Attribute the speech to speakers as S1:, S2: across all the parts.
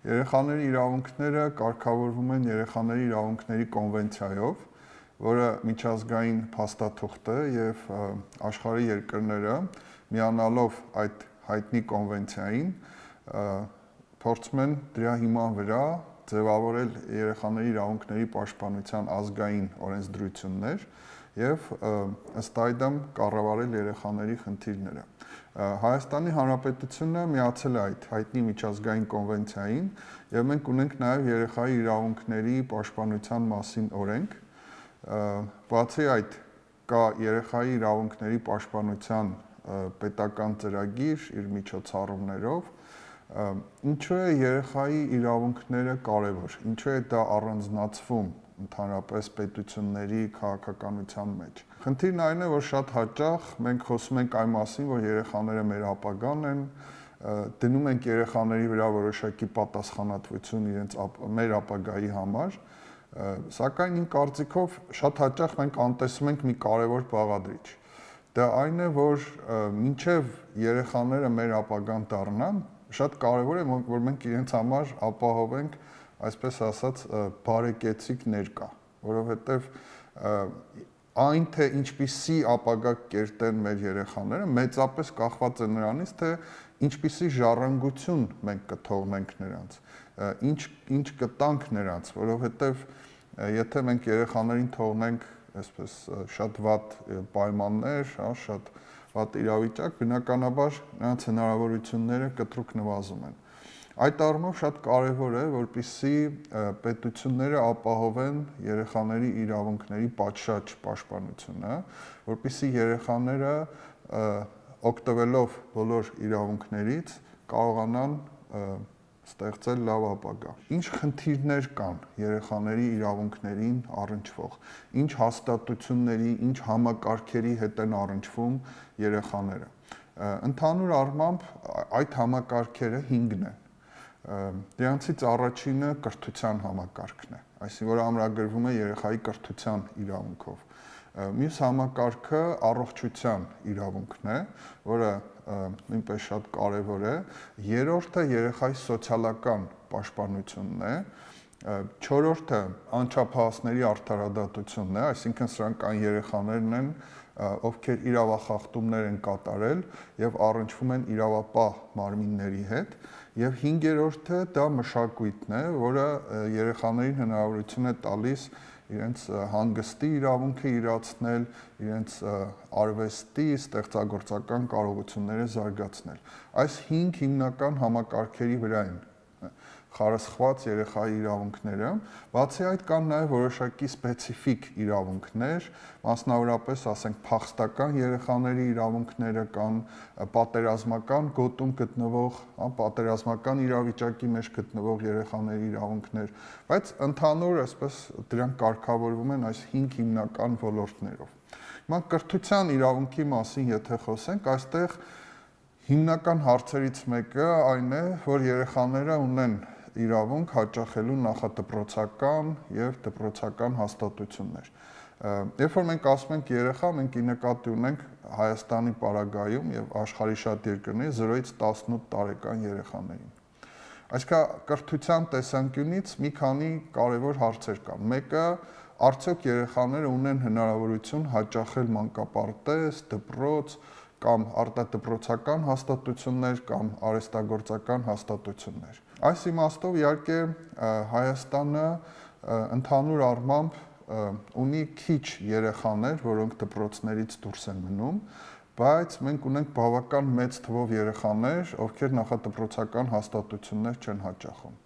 S1: Երեխաների իրավունքները կարգավորվում են երեխաների իրավունքների կոնվենցիայով, որը միջազգային փաստաթուղթ է եւ աշխարհի երկրները միանալով այդ հայտնի կոնվենցիային փորձում են դրա հիման վրա ձևավորել երեխաների իրավունքների պաշտպանության ազգային օրենսդրություններ եւ ըստ այդմ կառավարել երեխաների խնդիրները։ Հայաստանի Հանրապետությունը միացել է այդ հայտնի միջազգային կոնվենցիային եւ մենք ունենք նաեւ երեխայի իրավունքների պաշտպանության մասին օրենք։ Բացի այդ կա երեխայի իրավունքների պաշտպանության պետական ծրագիր իր միջոցառումներով, ինչու է երեխայի իրավունքները կարևոր, ինչու է դա առանձնացվում ընդհանրապես պետությունների քաղաքականության մեջ։ Խնդիրն այն է, որ շատ հաճախ մենք խոսում ենք այն մասին, որ երեխաները մեր ապագան են, դնում ենք երեխաների վրա որոշակի պատասխանատվություն իրենց մեր ապագայի համար, սակայն իմ կարծիքով շատ հաճախ մենք անտեսում ենք մի կարևոր բաղադրիչ։ Դա այն է, որ մինչև երեխաները մեր ապագան դառնան, շատ կարևոր է, որ մենք իրենց համար ապահովենք, այսպես ասած, բարեկեցիկ ներկա, որովհետև այն թե ինչպիսի ապագա կերտեն մեր երեխաները մեծապես կախված է նրանից, թե ինչպիսի ժառանգություն մենք կթողնենք նրանց, ինչ կտանք նրանց, որովհետև եթե մենք երեխաներին թողնենք այսպես շատ վատ պայմաններ, շատ վատ իրավիճակ, բնականաբար նրանց հնարավորությունները կտրուկ նվազում են։ Այդ առումով շատ կարևոր է, որպեսզի պետությունները ապահովեն երեխաների իրավունքների պատշաճ պաշտպանությունը, որպեսզի երեխաները օգտվելով բոլոր իրավունքներից կարողանան ստեղծել լավ ապագա։ Ինչ խնդիրներ կան երեխաների իրավունքներին առնչվող, ինչ հաստատությունների, ինչ համակարգերի հետ են առնչվում երեխաները։ Ընդհանուր առմամբ այդ համակարգերը 5-ն են։ Դրանցից առաջինը կրթության համակարգն է, այսինքն որ ամրագրվում է երեխայի կրթության իրավունքով։ Մյուս համակարգը առողջության իրավունքն է, որը նույնպես շատ կարևոր է։ Երրորդը երեխայի սոցիալական պաշտպանությունն է։ Չորրորդը անչափահասների արդարադատությունն է, այսինքն սրանք այն երեխաներն են, ովքեր իրավախախտումներ են կատարել եւ առնչվում են իրավապահ մարմինների հետ, եւ 5-րդը դա մշակույթն է, որը երեխաներին հնարավորություն է տալիս իրենց հանգստի իրավունքը իրացնել, իրենց արվեստի, ստեղծագործական կարողությունները զարգացնել։ Այս 5 հիմնական համակարգերի վրա են խարսխված երեխայի իրավունքները, բացի այդ կան նաև որոշակի սպეციფიկ իրավունքներ, մասնավորապես ասենք փախստական երեխաների իրավունքները կան, պատերազմական գոտում գտնվող, պատերազմական իրավիճակի մեջ գտնվող երեխաների իրավունքներ, բայց ընդհանուր այսպես դրանք կարգավորվում են այս 5 հիմնական ոլորտներով։ Հիմա կրթության իրավունքի մասին եթե խոսենք, այստեղ հիմնական հարցերից մեկը այն է, որ երեխաները ունեն իրավունք հաճախելու նախադպրոցական եւ դպրոցական հաստատություններ։ Երբ որ մենք ասում ենք երեխա, մենք ի նկատի ունենք Հայաստանի պարագայում եւ աշխարհի շատ երկրների 0-ից 18 տարեկան երեխաներին։ Այսինքն կրթության տեսանկյունից մի քանի կարևոր հարցեր կան։ Մեկը, արդյոք երեխաները ունեն հնարավորություն հաճախել մանկապարտեզ, դպրոց կամ արտադպրոցական հաստատություններ կամ արհեստագործական հաստատություններ։ Այս իմաստով իհարկե Հայաստանը ընդհանուր առմամբ ունի քիչ երեխաներ, որոնք դպրոցներից դուրս են մնում, բայց մենք ունենք բավական մեծ թվով երեխաներ, ովքեր նախադպրոցական հաստատություններ չեն հաճախում։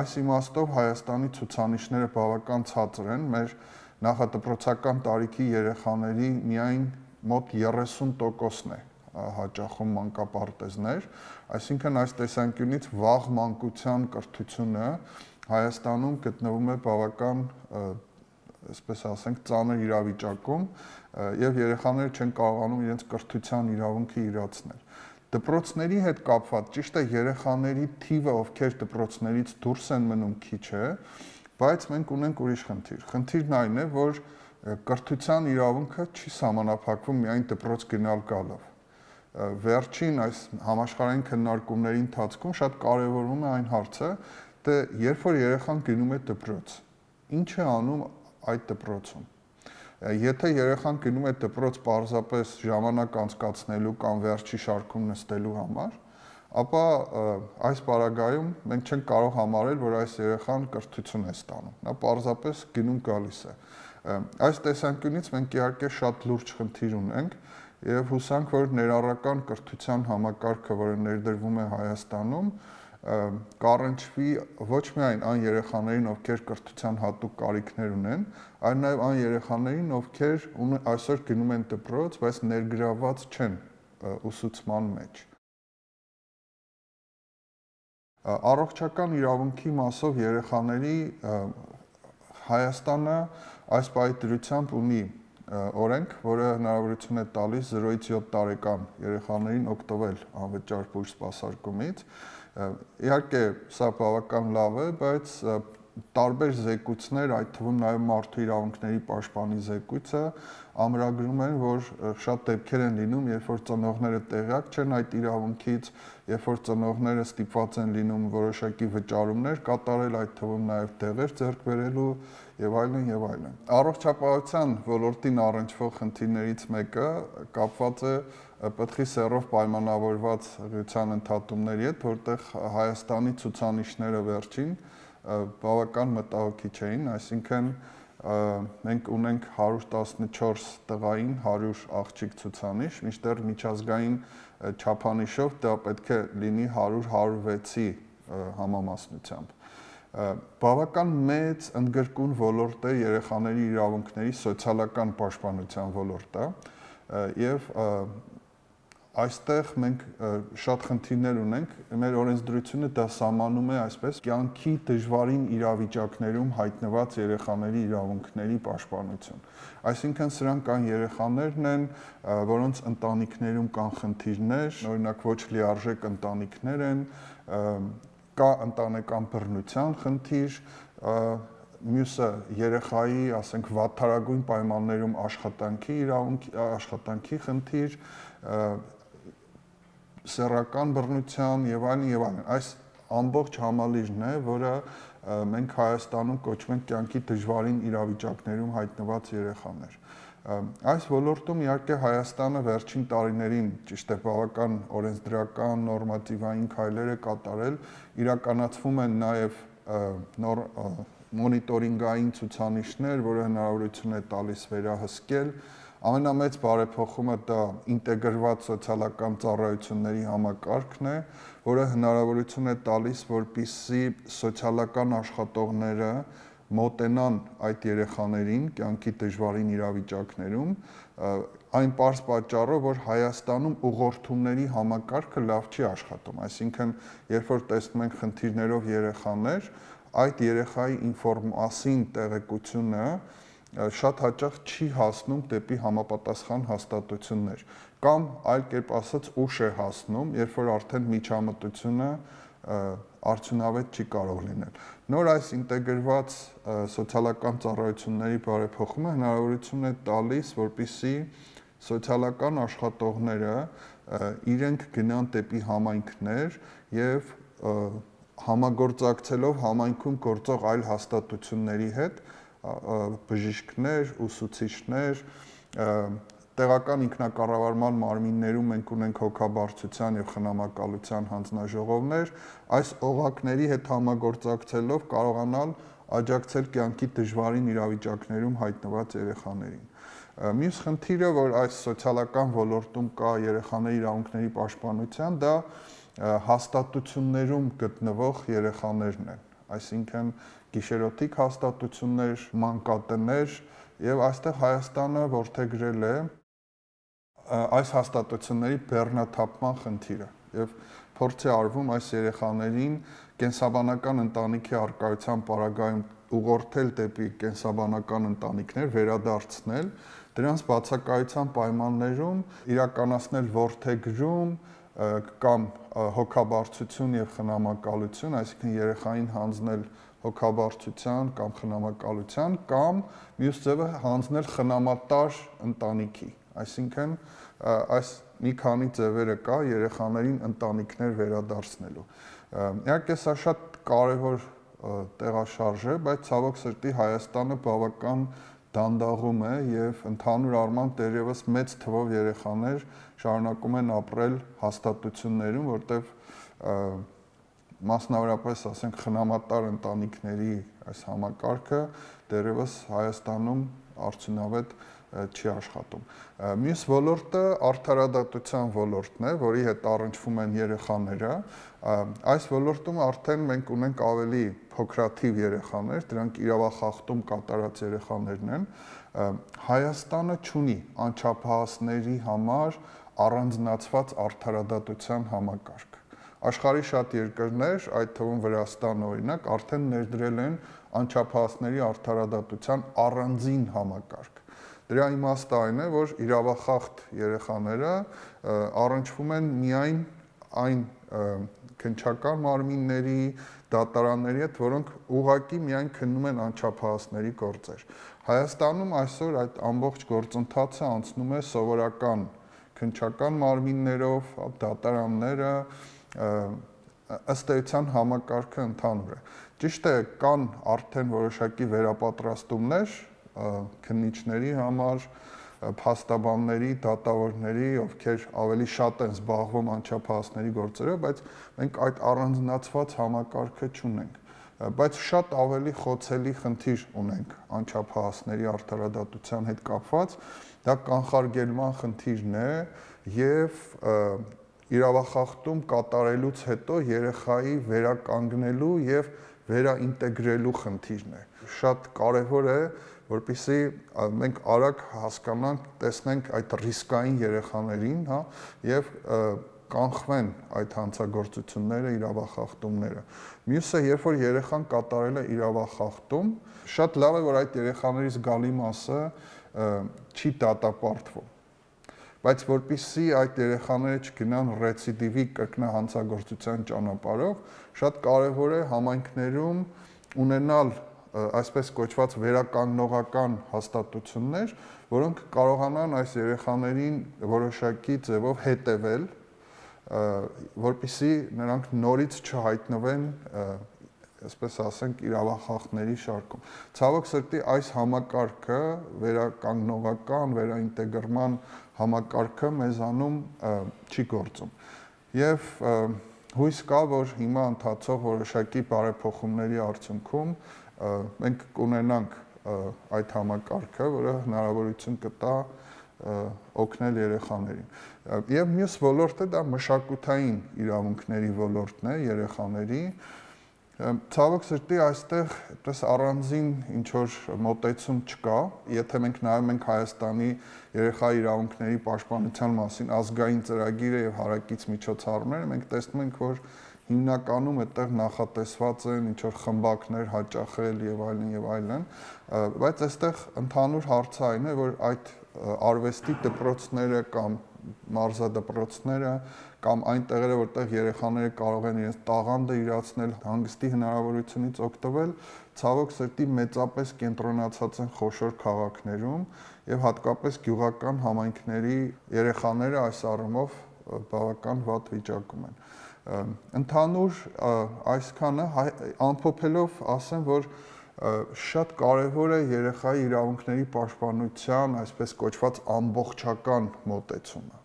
S1: Այս իմաստով Հայաստանի ցուցանիշները բավական ցածր են, մեր նախադպրոցական տարիքի երեխաների միայն մոտ 30%-ն է հաճախում մանկապարտեզներ, այսինքն այս տեսանկյունից վաղ մանկության կրթությունը Հայաստանում գտնվում է բավական, այսպես ասենք, ծանր իրավիճակում եւ երեխաները չեն կարողանում իրենց կրթության իրավունքը իրացնել։ Դպրոցների հետ կապված ճիշտ է երեխաների թիվը, ովքեր դպրոցներից դուրս են մնում քիչ է, բայց մենք ունենք ուրիշ խնդիր։ Խնդիրն այն է, որ Կրթության իրավունքը չի սահմանափակվում միայն դպրոց գնալ գալով։ Վերջին այս համաշխարհային քննարկումների ընթացքում շատ կարևորվում է այն հարցը, թե երբ որ երեխան գնում է դպրոց, ինչ է անում այդ դպրոցում։ Եթե երեխան գնում է դպրոց պարզապես ժամանակ անցկացնելու կամ վերջի շարքում նստելու համար, ապա այս պարագայում մենք չենք կարող համարել, որ այս երեխան կրթություն է ստանում։ Նա պարզապես գնում գալիս է։ Այս տեսանկյունից մենք իհարկե շատ լուրջ խնդիր ունենք եւ հուսանք, որ ներառական կրթության համակարգը, որը ներդրվում է Հայաստանում, կառնչվի ոչ միայն այն երեխաներին, ովքեր կրթության հատուկ կարիքներ ունեն, այլ նաեւ այն երեխաներին, ովքեր այսօր գնում են դպրոց, բայց ներգրավված չեն ուսուցման մեջ։ Առողջական իրավունքի մասով երեխաների Հայաստանը այս պայմանությամբ ունի օրենք, որը հնարավորություն է տալիս 0-ից 7 տարեկան երեխաներին օգտվել անվճար բույս սպասարկումից։ Իհարկե, սա բավական լավ է, բայց տարբեր զեկույցներ, այդ թվում նաև մարդու իրավունքների պաշտպանի զեկույցը, ամրագրում են, որ շատ դեպքեր են լինում, երբ որ ծնողները տեղյակ չեն այդ իրավունքից, երբ որ ծնողները ստիպված են լինում որոշակի վճարումներ կատարել, այդ թվում նաև դեղեր ձեռք բերելու եւ այլն եւ այլն։ Առողջապահության ոլորտին առնչվող խնդիրներից մեկը կապված է պտղի սեռով պայմանավորված հղիության ընդհատումների հետ, որտեղ Հայաստանի ցուցանիշները վերջին բավական մտահոգիչ էին, այսինքն մենք ունենք 114 տղային 100 աղջիկ ցուցանիշ, մինչդեռ միջազգային չափանիշով դա պետք է լինի 100-106-ի համամասնությամբ։ Բավական մեծ ընդգրկուն ոլորտ է երեխաների իրավունքների սոցիալական պաշտպանության ոլորտը եւ այստեղ մենք շատ խնդիրներ ունենք, մեր օրենսդրությունը դա սահմանում է այսպես կյանքի դժվարին իրավիճակներում հայտնված երեխաների իրավունքների պաշտպանություն։ Այսինքն սրանք կան երեխաներն են, որոնց ընտանիքներում կան խնդիրներ, օրինակ ոչ լիարժեք ընտանիքներ են, կա ընտանեկան բռնության խնդիր, մյուսը երեխայի, ասենք, վատթարագույն պայմաններում աշխատանքի խնդիր, սեռական բռնության եւ այլն եւ այլն։ Այս ամբողջ համալիրն է, որը մենք Հայաստանում կոչում ենք կյանքի դժվարին իրավիճակներում հայտնված երեխաներ։ Այս ոլորտում իհարկե Հայաստանը վերջին տարիներին ճիշտ է բավական օրենսդրական նորմատիվային քայլեր է կատարել, իրականացվում են նաև մոնիտորինգային ցուցանիշներ, որը հնարավորություն է տալիս վերահսկել։ Ամենամեծ բարեփոխումը դա ինտեգրված սոցիալական ծառայությունների համակարգն է, որը հնարավորություն է տալիս, որպեսզի սոցիալական աշխատողները մոտենան այդ երեխաներին կյանքի դժվարին իրավիճակներում, այն պարզ պատճառով, որ Հայաստանում ուղղորդումների համակարգը լավ չի աշխատում, այսինքն երբ որ տեսնում ենք խնդիրներով երեխաներ, այդ երեխայի ինֆորմացիոն տեղեկությունը շատ հաճախ չի հասնում դեպի համապատասխան հաստատություններ, կամ այլ կերպ ասած ուշ է հասնում, երբ որ արդեն միջամտությունը արդյունավետ չի կարող լինել։ Նոր այս ինտեգրված սոցիալական ծառայությունների բարեփոխումը հնարավորություն է տալիս, որպեսզի սոցիալական աշխատողները իրենք գնան դեպի համայնքներ եւ համագործակցելով համայնքում գործող այլ հաստատությունների հետ, բժիշկներ, ուսուցիչներ, տեղական ինքնակառավարման մարմիններում մենք ունենք հոգաբարձության եւ խնամակալության հանձնաժողովներ, այս օղակների հետ համագործակցելով կարողանալ աջակցել կյանքի դժվարին իրավիճակներում հայտնված երեխաներին։ Մյուս խնդիրը, որ այս սոցիալական ոլորտում կա երեխաների իրավունքների պաշտպանության, դա հաստատություններում գտնվող երեխաներն են, այսինքն գիշերօթիկ հաստատություններ, մանկատներ, եւ այստեղ Հայաստանը որդեգրել է այս հաստատությունների բեռնաթափման խնդիրը եւ փորձ է արվում այս երեխաներին կենսաբանական ընտանիքի առկայության պարագայում ուղղորդել դեպի կենսաբանական ընտանիքներ, վերադարձնել, դրանց բացակայության պայմաններում իրականացնել որդեգրում, կամ հոգաբարձություն եւ խնամակալություն, այսինքն երեխային հանձնել հոգաբարձության կամ խնամակալության, կամ մյուս ձևը հանձնել խնամատար ընտանիքի, այսինքն այս մի քանի ձևերը կա երեխաներին ընտանիքներ վերադարձնելու։ Իհարկե սա շատ կարևոր տեղաշարժ է, բայց ցավոք սրտի Հայաստանը բավական դանդաղում է եւ ընդհանուր առմամբ դեռևս մեծ թվով երեխաներ շարունակում են ապրել հաստատություններում, որտեղ մասնավորապես ասենք խնամատար ընտանիքների այս համակարգը դեռևս Հայաստանում արդյունավետ չի աշխատում։ Մյուս ոլորտը արդարադատության ոլորտն է, որի հետ առնչվում են երեխաները։ Այս ոլորտում արդեն մենք ունենք ավելի փոքրաթիվ երեխաներ, դրանք իրավախախտում կատարած երեխաներն են։ Հայաստանը չունի անչափահասների համար առանձնացված արդարադատության համակարգ։ Աշխարհի շատ երկրներ, այդ թվում Վրաստանը օրինակ, արդեն ներդրել են անչափահասների արդարադատության առանձին համակարգ։ Դրա իմաստը այն է, որ իրավախախտ երեխաները առնչվում են միայն այն քննչական մարմինների, դատարանների հետ, որոնք ուղղակի միայն քննում են անչափահասների գործեր։ Հայաստանում այսօր այդ ամբողջ գործընթացը անցնում է սովորական քննչական մարմիններով, դատարանները, ըստ էության համակարգը ընդհանուր է։ Ճիշտ է, կան արդեն որոշակի վերապատրաստումներ քննիչների համար, փաստաբանների, դատավորների, ովքեր ավելի շատ են զբաղվում անչափահասների գործերով, բայց մենք այդ առանձնացված համակարգը չունենք։ Բայց շատ ավելի խոցելի խնդիր ունենք անչափահասների արդարադատության հետ կապված, դա կանխարգելման խնդիրն է եւ իրավախախտում կատարելուց հետո երեխայի վերականգնելու եւ վերաինտեգրելու խնդիրն է։ Շատ կարեւոր է, որպեսզի մենք արագ հասկանանք, տեսնենք այդ ռիսկային երեխաներին, հա, եւ կանխվեն այդ հանցագործությունները, իրավախախտումները։ Մյուսը, երբ որ երեխան կատարել է իրավախախտում, շատ լավ է, որ այդ երեխաների զգալի մասը չի դատապարտվում։ Բայց որpիսի այդ երեխաները չգնան ռեցիդիվի կրկնահանցագործության ճանապարհով, շատ կարևոր է համայնքներում ունենալ այսպես կոչված վերականգնողական հաստատություններ, որոնք կարողանան այս երեխաներին որոշակի ձևով հետևել, որpիսի նրանք նորից չհայտնվեն, այսպես ասենք, իրավախախտների շարքում։ Ցավոք սրտի այս համակարգը, վերականգնողական, վերաինտեգրման համակարգը մեզանում չի գործում։ Եվ հույս կա, որ հիմա ընթացող որոշակի բարեփոխումների արդյունքում մենք կունենանք այդ համակարգը, որը հնարավորություն կտա օգնել երեխաներին։ Եվ մյուս ոլորտը դա մշակութային իրավունքների ոլորտն է երեխաների։ Ցավոք սրտի այստեղ այդպես առանձին ինչ որ մոտեցում չկա, եթե մենք նայում ենք Հայաստանի երեխայի իրավունքների պաշտպանության մասին ազգային ծրագիրը եւ հարակից միջոցառումները, մենք տեսնում ենք, որ հիմնականում այդտեղ նախատեսված են ինչ որ խմբակներ հաճախել եւ այլն, բայց այստեղ ընդհանուր հարցը այն է, որ այդ արվեստի դպրոցները կամ մարզադպրոցները կամ այն տեղերը, որտեղ երեխաները կարող են իրենց տաղանդը իրացնել, հանգստի հնարավորությունից օգտվել, ցավոք սրտի մեծապես կենտրոնացած են խոշոր քաղաքներում եւ հատկապես գյուղական համայնքների երեխաները այս առումով բավական վատ վիճակում են։ Ընդհանուր այսքանը ամփոփելով ասեմ, որ շատ կարևոր է երեխայի իրավունքների պաշտպանության այսպես կոչված ամբողջական մոտեցումը։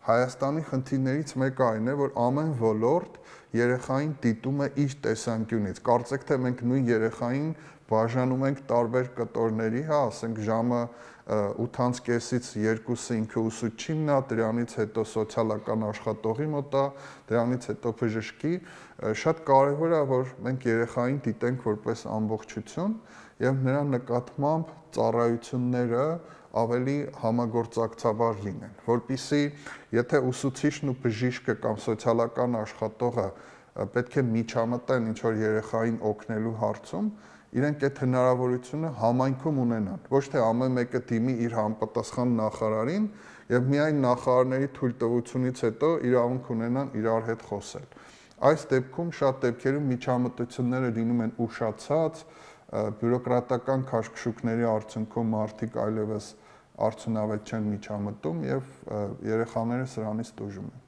S1: Հայաստանի խնդիրներից մեկը այն է, որ ամեն ոլորտ երեխային դիտում է իր տեսանկյունից։ Կարծեք թե մենք նույն երեխային բաժանում ենք տարբեր կտորների, հա, ասենք ժամը 8:30-ից 2-ը ինքը ուսուցչինն է, դրանից հետո սոցիալական աշխատողի մոտ է, դրանից հետո բժշկի, շատ կարևոր է, որ մենք երեխային դիտենք որպես ամբողջություն եւ նրա նկատմամբ ծառայությունները ավելի համագործակցաբար լինեն, որpիսի եթե ուսուցիչն ու բժիշկը կամ սոցիալական աշխատողը պետք է միջամտեն ինչ որ երեխային օգնելու հարցում, իրենք այդ հնարավորությունը համայնքում ունենան, ոչ թե ամեն մեկը դիմի իր համապատասխան նախարարին եւ միայն նախարարների թույլտվությունից հետո իրավունք ունենան իրար հետ խոսել։ Այս դեպքում շատ դեպքերում միջամտությունները լինում են ուշացած, բյուրոկրատական քաշքշուկների արդյունքում մարդիկ այլևս արդյունավետ չեն միջամտում եւ երեխաները սրանից տուժում են։